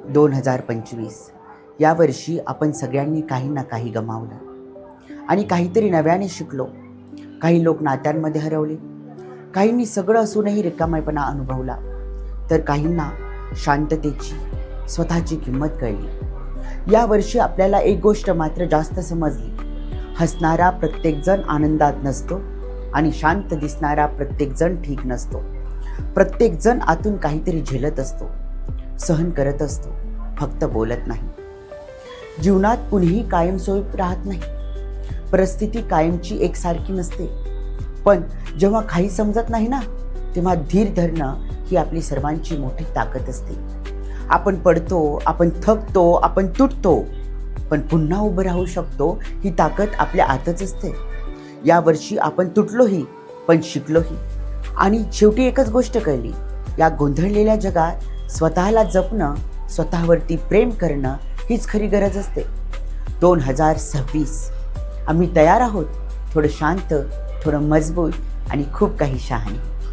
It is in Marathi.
2025 यावर्षी आपण सगळ्यांनी काही ना काही गमावलं आणि काहीतरी नव्याने शिकलो. काही लोक नात्यांमध्ये हरवले, काहींनी सगळं असूनही रिकामेपणा अनुभवला, तर काहींना शांततेची स्वतःची किंमत कळली. यावर्षी आपल्याला एक गोष्ट मात्र जास्त समजली: हसणारा प्रत्येकजण आनंदात नसतो आणि शांत दिसणारा प्रत्येकजण ठीक नसतो. प्रत्येकजण आतून काहीतरी झेलत असतो, सहन करत असतो, फक्त बोलत नाही. जीवनात कुणीही कायमस्वरूपी राहत नाही. परिस्थिती कायमची एकसारखी नसते. पण जेव्हा काही समजत नाही ना, तेव्हा धीर धरणं ही आपली सर्वांची मोठी ताकद असते. आपण पडतो, आपण थकतो, आपण तुटतो, पण पुन्हा उभं राहू शकतो. ही ताकद आपल्या आतच असते. यावर्षी आपण तुटलोही, पण शिकलोही. आणि शेवटी एकच गोष्ट कळली: या गोंधळलेल्या जगात स्वतःला जपणं, स्वतःवरती प्रेम करणं हीच खरी गरज असते. 2026 आम्ही तयार आहोत. थोडं शांत, थोडं मजबूत आणि खूप काही शहाणे.